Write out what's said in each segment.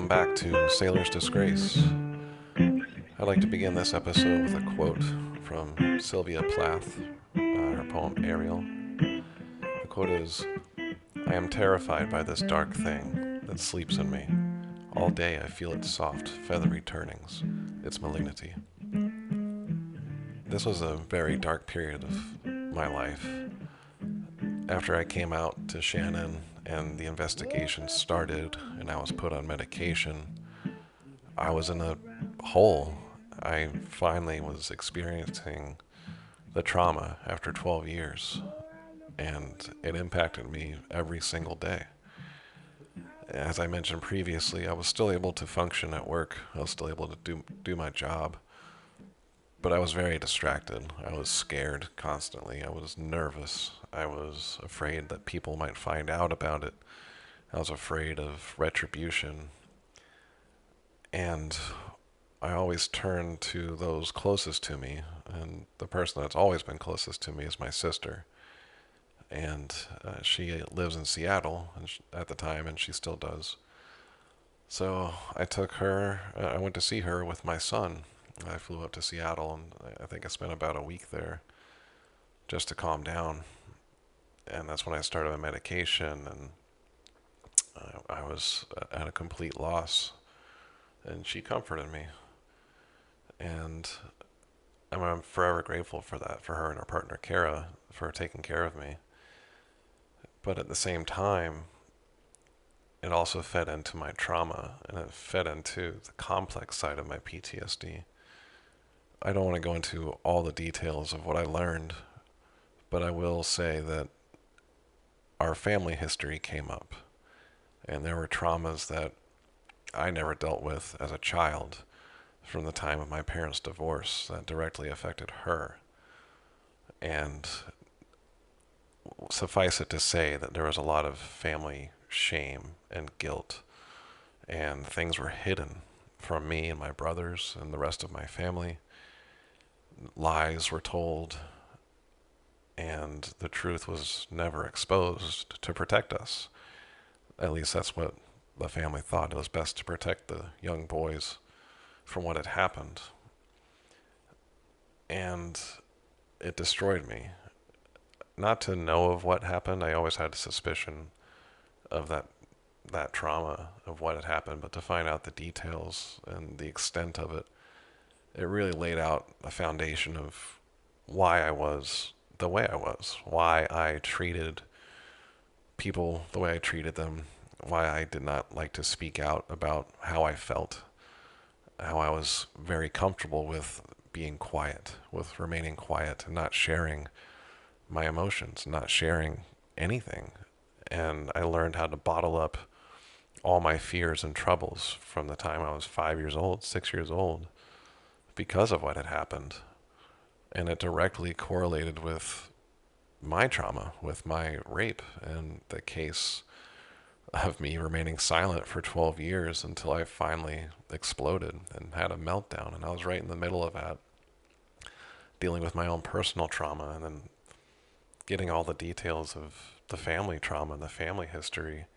Welcome back to Sailor's Disgrace. I'd like to begin this episode with a quote from Sylvia Plath, her poem Ariel. The quote is, "I am terrified by this dark thing that sleeps in me. All day I feel its soft, feathery turnings, its malignity." This was a very dark period of my life. After I came out to Shannon and the investigation started and I was put on medication, I was in a hole. I finally was experiencing the trauma after 12 years, and it impacted me every single day. As I mentioned previously, I was still able to function at work. I was still able to do my job, but I was very distracted. I was scared constantly. I was nervous. I was afraid that people might find out about it. I was afraid of retribution. And I always turn to those closest to me, and the person that's always been closest to me is my sister. And she lives in Seattle at the time, and she still does. So I took her, I went to see her with my son. I flew up to Seattle, and I think I spent about a week there just to calm down. And that's when I started my medication, and I was at a complete loss. And she comforted me. And I'm forever grateful for that, for her and her partner, Kara, for taking care of me. But at the same time, it also fed into my trauma, and it fed into the complex side of my PTSD. I don't want to go into all the details of what I learned, but I will say that our family history came up, and there were traumas that I never dealt with as a child from the time of my parents' divorce that directly affected her. And suffice it to say that there was a lot of family shame and guilt, and things were hidden from me and my brothers and the rest of my family. Lies were told, and the truth was never exposed to protect us. At least that's what the family thought. It was best to protect the young boys from what had happened. And it destroyed me. Not to know of what happened, I always had a suspicion of that trauma of what had happened, but to find out the details and the extent of it, it really laid out a foundation of why I was the way I was, why I treated people the way I treated them, why I did not like to speak out about how I felt, how I was very comfortable with being quiet, with remaining quiet and not sharing my emotions, not sharing anything. And I learned how to bottle up all my fears and troubles from the time I was 5 years old, 6 years old, because of what had happened. And it directly correlated with my trauma, with my rape, and the case of me remaining silent for 12 years until I finally exploded and had a meltdown. And I was right in the middle of that, dealing with my own personal trauma and then getting all the details of the family trauma and the family history.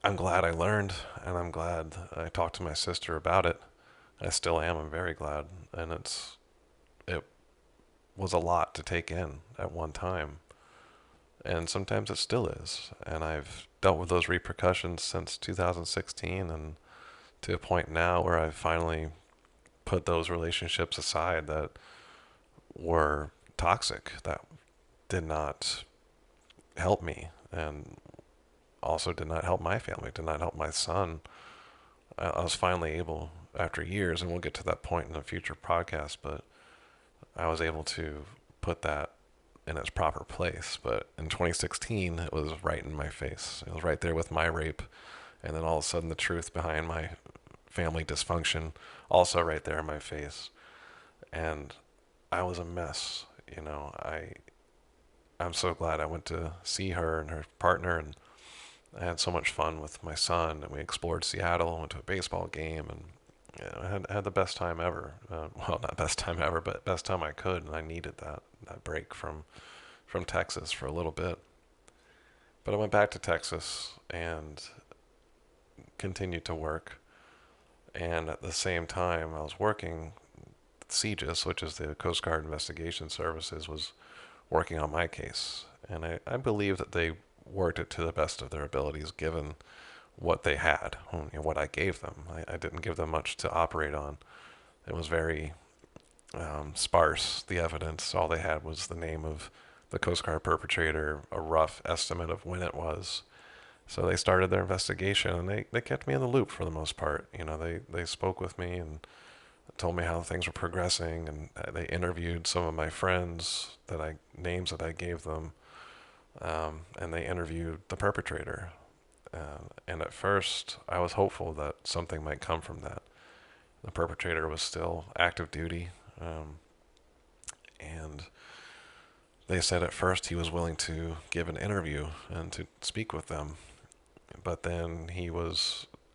I'm glad I learned, and I'm glad I talked to my sister about it. I still am. I'm very glad. And it was a lot to take in at one time. And sometimes it still is. And I've dealt with those repercussions since 2016, and to a point now where I've finally put those relationships aside that were toxic, that did not help me, and also did not help my family, did not help my son. I was finally able, after years, and we'll get to that point in a future podcast, but I was able to put that in its proper place. But in 2016, it was right in my face. It was right there with my rape, and then all of a sudden the truth behind my family dysfunction also right there in my face. And I was a mess. I'm so glad I went to see her and her partner, and I had so much fun with my son, and we explored Seattle, went to a baseball game, and I had the best time ever. Well, not best time ever, but best time I could, and I needed that break from Texas for a little bit. But I went back to Texas, and continued to work. And at the same time, I was working, CGIS, which is the Coast Guard Investigation Services, was working on my case. And I believe that they worked it to the best of their abilities given what they had, what I gave them. I didn't give them much to operate on. It was very sparse, the evidence. All they had was the name of the Coast Guard perpetrator, a rough estimate of when it was. So they started their investigation, and they kept me in the loop for the most part. They spoke with me and told me how things were progressing, and they interviewed some of my friends names that I gave them, and they interviewed the perpetrator. And at first, I was hopeful that something might come from that. The perpetrator was still active duty, and they said at first he was willing to give an interview and to speak with them, but then he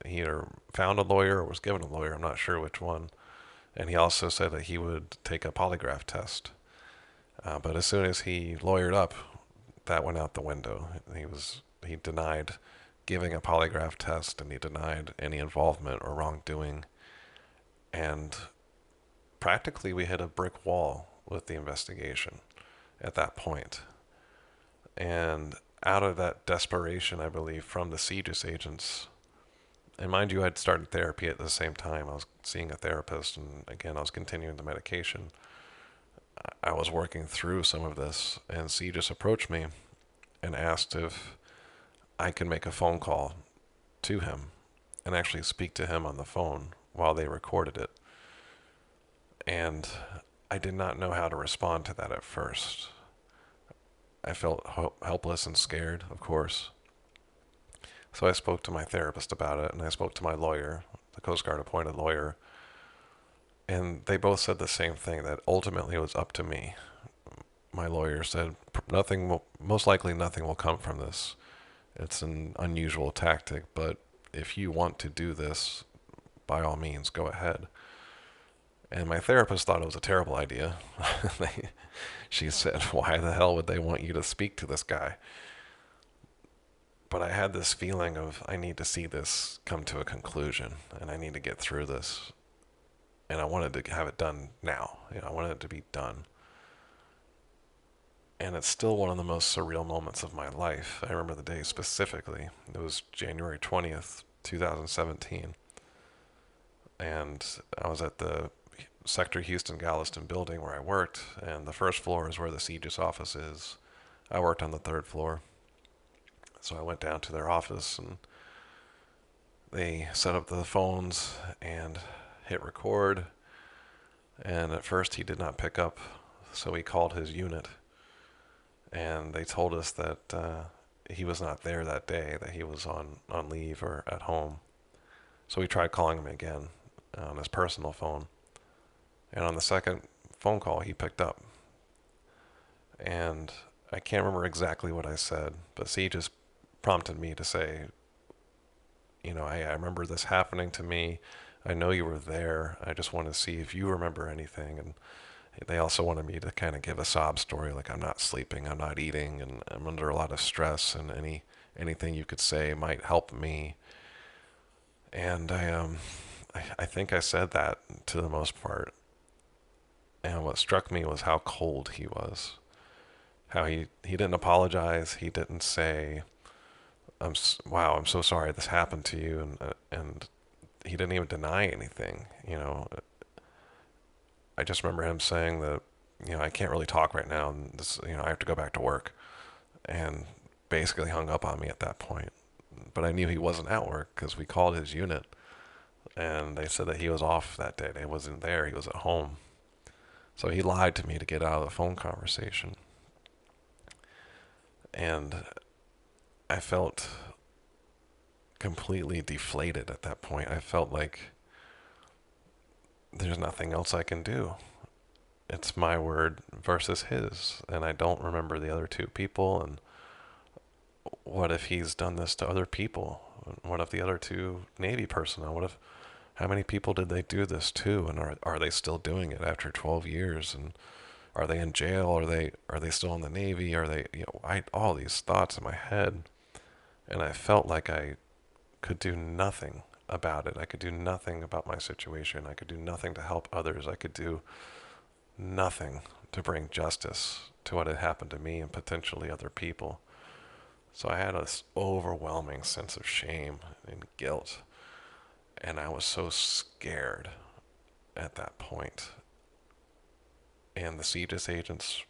either found a lawyer or was given a lawyer. I'm not sure which one. And he also said that he would take a polygraph test. But as soon as he lawyered up, that went out the window. He denied giving a polygraph test, and he denied any involvement or wrongdoing. And practically we hit a brick wall with the investigation at that point. And out of that desperation, I believe, from the CGIS agents, and mind you, I'd started therapy at the same time. I was seeing a therapist, and again, I was continuing the medication. I was working through some of this, and CGIS approached me and asked if I could make a phone call to him and actually speak to him on the phone while they recorded it. And I did not know how to respond to that at first. I felt helpless and scared, of course. So I spoke to my therapist about it, and I spoke to my lawyer, the Coast Guard appointed lawyer, and they both said the same thing, that ultimately it was up to me. My lawyer said, most likely nothing will come from this. It's an unusual tactic, but if you want to do this, by all means, go ahead. And my therapist thought it was a terrible idea. She said, why the hell would they want you to speak to this guy? But I had this feeling of, I need to see this come to a conclusion, and I need to get through this. And I wanted to have it done now. I wanted it to be done. And it's still one of the most surreal moments of my life. I remember the day specifically. It was January 20th, 2017. And I was at the Sector Houston Galveston building where I worked, and the first floor is where the CGIS office is. I worked on the third floor. So I went down to their office, and they set up the phones and hit record. And at first he did not pick up, so he called his unit. And they told us that he was not there that day, that he was on leave or at home. So we tried calling him again on his personal phone. And on the second phone call, he picked up. And I can't remember exactly what I said, but he just prompted me to say, I remember this happening to me. I know you were there. I just want to see if you remember anything. And they also wanted me to kind of give a sob story, like I'm not sleeping, I'm not eating, and I'm under a lot of stress, and anything you could say might help me. And I think I said that to the most part. And what struck me was how cold he was. How he didn't apologize. He didn't say, wow, I'm so sorry this happened to you, and he didn't even deny anything. I just remember him saying that, I can't really talk right now, and this, I have to go back to work, and basically hung up on me at that point. But I knew he wasn't at work because we called his unit, and they said that he was off that day. He wasn't there. He was at home. So he lied to me to get out of the phone conversation. And I felt completely deflated at that point. I felt like there's nothing else I can do. It's my word versus his, and I don't remember the other two people. And what if he's done this to other people? What if the other two Navy personnel? How many people did they do this to? And are they still doing it after 12 years? And are they in jail? Are they still in the Navy? Are they, I all these thoughts in my head, and I felt like I could do nothing about it. I could do nothing about my situation. I could do nothing to help others. I could do nothing to bring justice to what had happened to me and potentially other people. So I had this overwhelming sense of shame and guilt. And I was so scared at that point. And the CGIS agents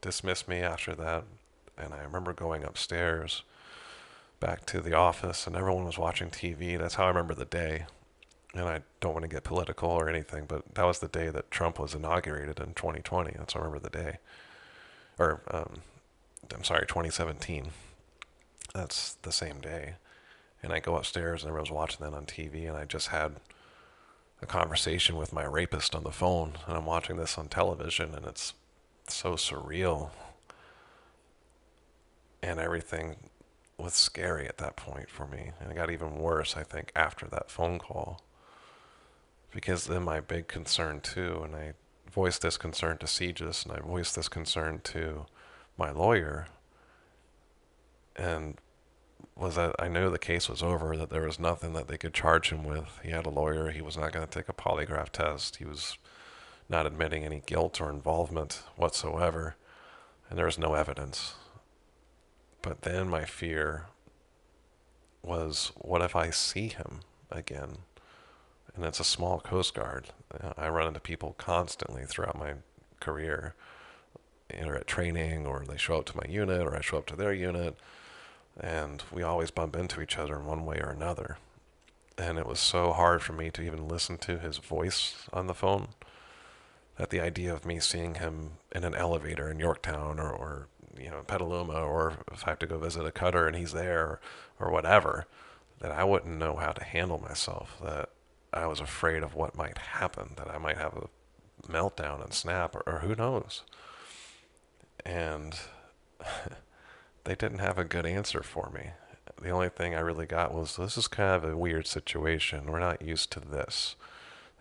dismissed me after that. And I remember going upstairs back to the office and everyone was watching TV. That's how I remember the day. And I don't want to get political or anything, but that was the day that Trump was inaugurated in 2020. That's how I remember the day. Or, I'm sorry, 2017. That's the same day. And I go upstairs and everyone's watching that on TV, and I just had a conversation with my rapist on the phone, and I'm watching this on television, and it's so surreal. And everything was scary at that point for me. And it got even worse, I think, after that phone call. Because then my big concern too, and I voiced this concern to CGIS, and I voiced this concern to my lawyer, and was that I knew the case was over, that there was nothing that they could charge him with. He had a lawyer. He was not going to take a polygraph test. He was not admitting any guilt or involvement whatsoever, and there was no evidence. But then my fear was, what if I see him again? And it's a small Coast Guard. I run into people constantly throughout my career, either at training, or they show up to my unit, or I show up to their unit, and we always bump into each other in one way or another. And it was so hard for me to even listen to his voice on the phone, that the idea of me seeing him in an elevator in Yorktown, or Petaluma, or if I have to go visit a cutter and he's there, or whatever, that I wouldn't know how to handle myself, that I was afraid of what might happen, that I might have a meltdown and snap, or who knows. And they didn't have a good answer for me. The only thing I really got was, this is kind of a weird situation. We're not used to this.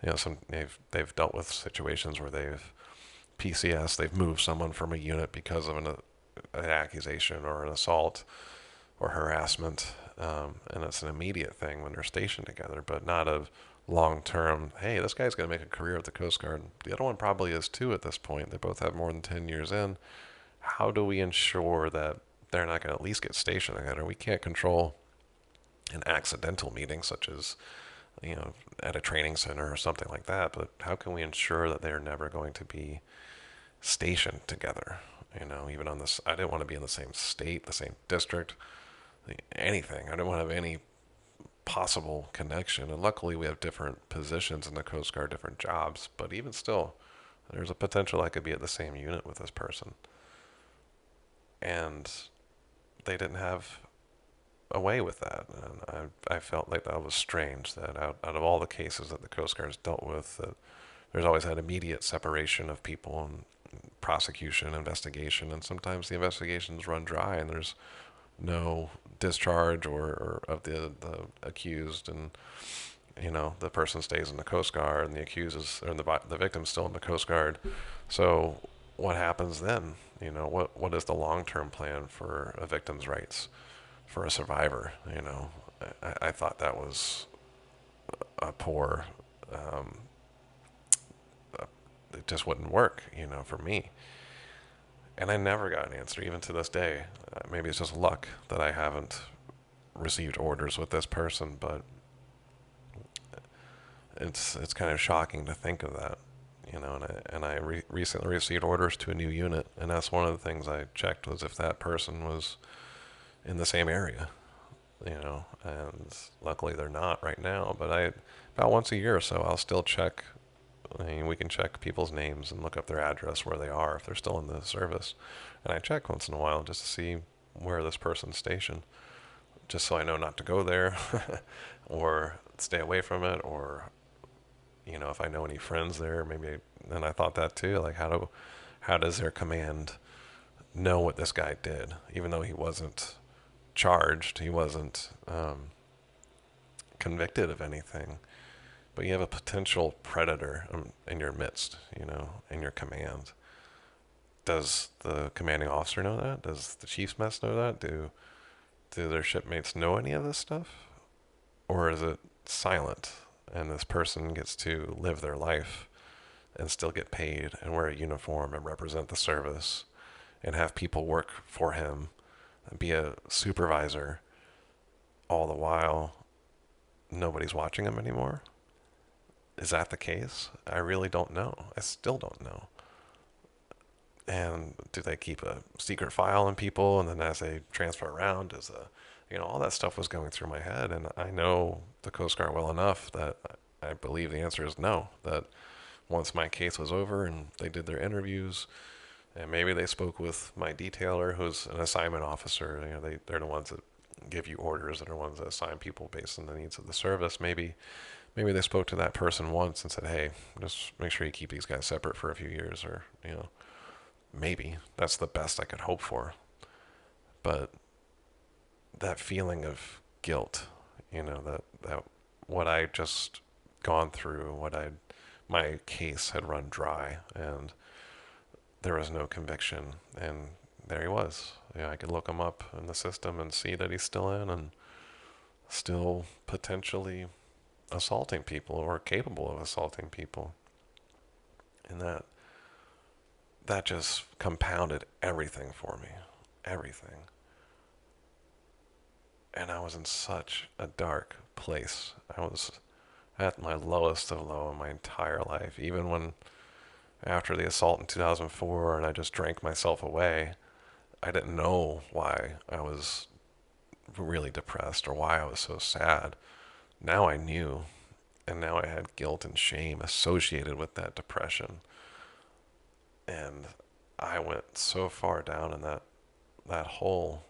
They've dealt with situations where they've moved someone from a unit because of an accusation or an assault or harassment, and it's an immediate thing when they're stationed together, but not a long-term, hey, this guy's going to make a career at the Coast Guard. The other one probably is too at this point. They both have more than 10 years in. How do we ensure that they're not going to at least get stationed together? We can't control an accidental meeting, such as, at a training center or something like that, but how can we ensure that they're never going to be stationed together? Even on this, I didn't want to be in the same state, the same district, anything. I didn't want to have any possible connection. And luckily, we have different positions in the Coast Guard, different jobs. But even still, there's a potential I could be at the same unit with this person. And they didn't have a way with that. And I felt like that was strange, that out of all the cases that the Coast Guard's dealt with, that there's always that immediate separation of people, and prosecution, investigation, and sometimes the investigations run dry and there's no discharge or of the accused, and the person stays in the Coast Guard, and the accused is, or the victim's still in the Coast Guard. So what happens then? What is the long-term plan for a victim's rights, for a survivor? I thought that was a poor, it just wouldn't work, for me. And I never got an answer, even to this day. Maybe it's just luck that I haven't received orders with this person, but it's kind of shocking to think of that, And I recently received orders to a new unit, and that's one of the things I checked, was if that person was in the same area, And luckily they're not right now. But about once a year or so, I'll still check. I mean, we can check people's names and look up their address, where they are, if they're still in the service. And I check once in a while just to see where this person's stationed, just so I know not to go there or stay away from it, or, if I know any friends there, maybe. And I thought that too, like, how does their command know what this guy did, even though he wasn't charged, he wasn't convicted of anything. But you have a potential predator in your midst, in your command. Does the commanding officer know that? Does the chief's mess know that? Do their shipmates know any of this stuff? Or is it silent and this person gets to live their life and still get paid and wear a uniform and represent the service and have people work for him and be a supervisor all the while nobody's watching him anymore? Is that the case? I really don't know. I still don't know. And do they keep a secret file on people, and then as they transfer around, does a, all that stuff was going through my head, and I know the Coast Guard well enough that I believe the answer is no. That once my case was over and they did their interviews, and maybe they spoke with my detailer, who's an assignment officer. They're the ones that give you orders, and are the ones that assign people based on the needs of the service. Maybe they spoke to that person once and said, "Hey, just make sure you keep these guys separate for a few years," or maybe that's the best I could hope for. But that feeling of guilt, that what I just gone through, my case had run dry, and there was no conviction, and there he was. I could look him up in the system and see that he's still in and still potentially assaulting people or capable of assaulting people. And that just compounded everything for me. Everything. And I was in such a dark place. I was at my lowest of low in my entire life. Even when, after the assault in 2004, and I just drank myself away, I didn't know why I was really depressed or why I was so sad. Now I knew, and now I had guilt and shame associated with that depression. And I went so far down in that hole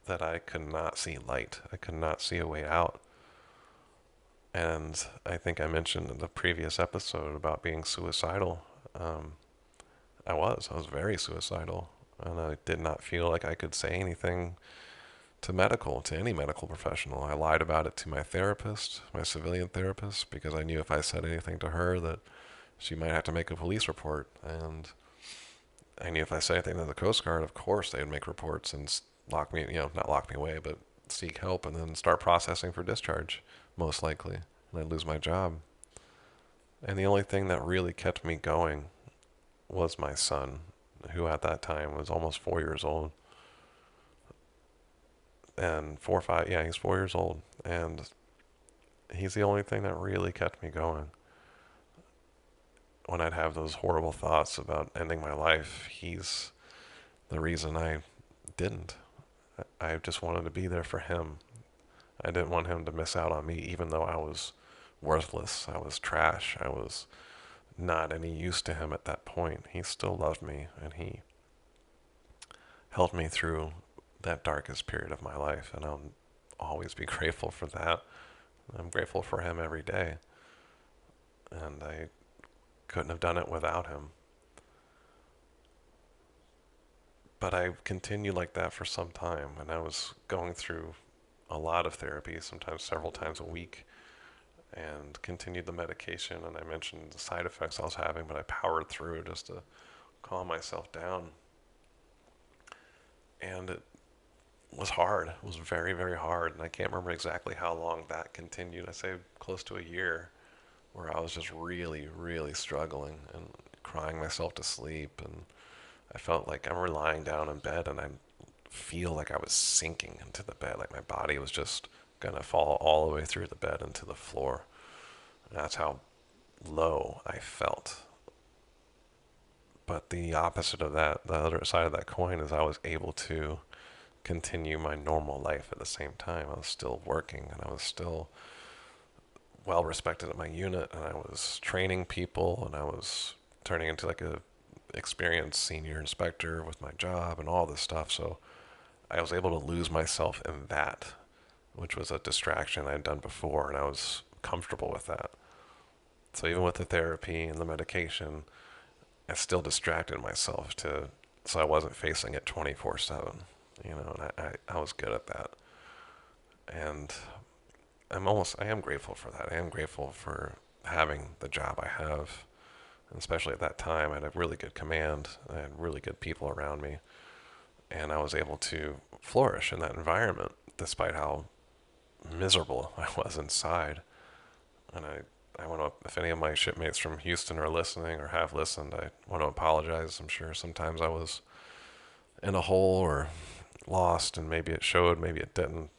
that I could not see light. I could not see a way out. And I think I mentioned in the previous episode about being suicidal. I was very suicidal, and I did not feel like I could say anything to any medical professional. I lied about it to my therapist, my civilian therapist, because I knew if I said anything to her that she might have to make a police report. And I knew if I said anything to the Coast Guard, of course they would make reports and lock me, not lock me away, but seek help and then start processing for discharge, most likely. And I'd lose my job. And the only thing that really kept me going was my son, who at that time was almost 4 years old. And 4 or 5, yeah, he's 4 years old. And he's the only thing that really kept me going. When I'd have those horrible thoughts about ending my life, he's the reason I didn't. I just wanted to be there for him. I didn't want him to miss out on me, even though I was worthless. I was trash. I was not any use to him at that point. He still loved me, and he helped me through that darkest period of my life, and I'll always be grateful for that. I'm grateful for him every day, and I couldn't have done it without him. But I continued like that for some time, and I was going through a lot of therapy, sometimes several times a week, and continued the medication. And I mentioned the side effects I was having, but I powered through just to calm myself down. And it was hard. It was very, very hard, and I can't remember exactly how long that continued. I say close to a year, where I was just really, really struggling and crying myself to sleep. And I felt like I'm lying down in bed, and I feel like I was sinking into the bed, like my body was just gonna fall all the way through the bed into the floor. And that's how low I felt. But the opposite of that, the other side of that coin, is I was able to continue my normal life at the same time. I was still working, and I was still well respected at my unit, and I was training people, and I was turning into like a experienced senior inspector with my job and all this stuff. So I was able to lose myself in that, which was a distraction I'd done before, and I was comfortable with that. So even with the therapy and the medication, I still distracted myself so I wasn't facing it 24/7, and I was good at that. And I am grateful for that. I am grateful for having the job I have. And especially at that time, I had a really good command. I had really good people around me. And I was able to flourish in that environment, despite how miserable I was inside. And I want to, if any of my shipmates from Houston are listening or have listened, I want to apologize. I'm sure sometimes I was in a hole or lost, and maybe it showed, maybe it didn't,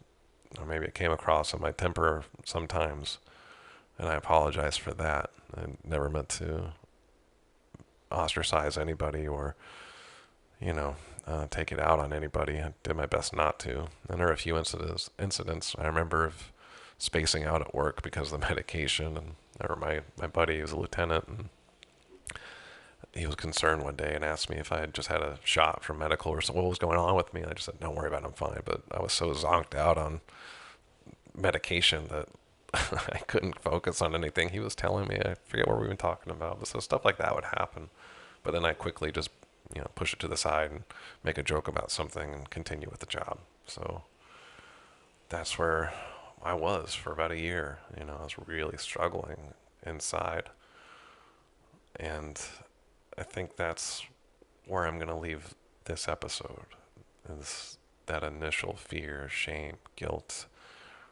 or maybe it came across in my temper sometimes, and I apologize for that. I never meant to ostracize anybody or, you know, take it out on anybody. I did my best not to. And there are a few incidents I remember of spacing out at work because of the medication. And I remember my buddy, he was a lieutenant, and he was concerned one day and asked me if I had just had a shot from medical or what was going on with me. And I just said, don't worry about it, I'm fine. But I was so zonked out on medication that I couldn't focus on anything he was telling me. I forget what we were talking about. But so stuff like that would happen. But then I quickly just, push it to the side and make a joke about something and continue with the job. So that's where I was for about a year. I was really struggling inside. And I think that's where I'm going to leave this episode, is that initial fear, shame, guilt,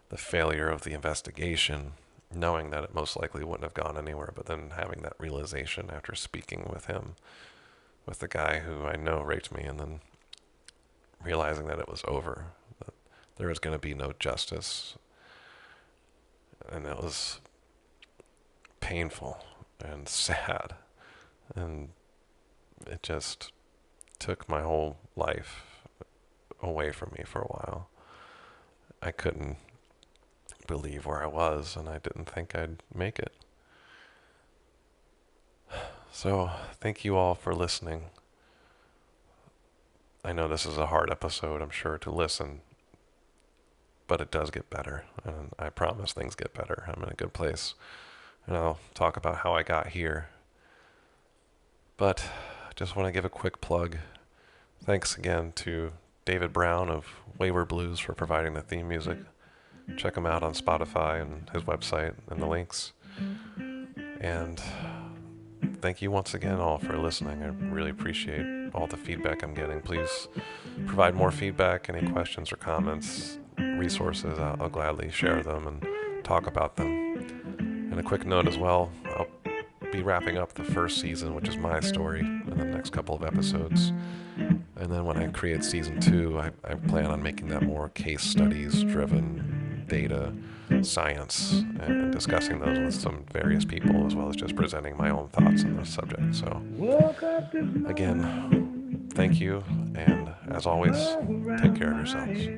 the failure of the investigation, knowing that it most likely wouldn't have gone anywhere, but then having that realization after speaking with him, with the guy who I know raped me, and then realizing that it was over, that there was going to be no justice. And it was painful and sad. And it just took my whole life away from me for a while. I couldn't believe where I was, and I didn't think I'd make it. So, thank you all for listening. I know this is a hard episode, I'm sure, to listen, but it does get better, and I promise things get better. I'm in a good place, and I'll talk about how I got here. But I just want to give a quick plug. Thanks again to David Brown of Wayward Blues for providing the theme music. Check him out on Spotify and his website and the links. And thank you once again all for listening. I really appreciate all the feedback I'm getting. Please provide more feedback, any questions or comments, resources. I'll gladly share them and talk about them. And a quick note as well, I'll be wrapping up the first season, which is my story, in the next couple of episodes. And then when I create season 2, I plan on making that more case studies driven, data, science, and discussing those with some various people, as well as just presenting my own thoughts on the subject. So again, thank you, and as always, take care of yourselves.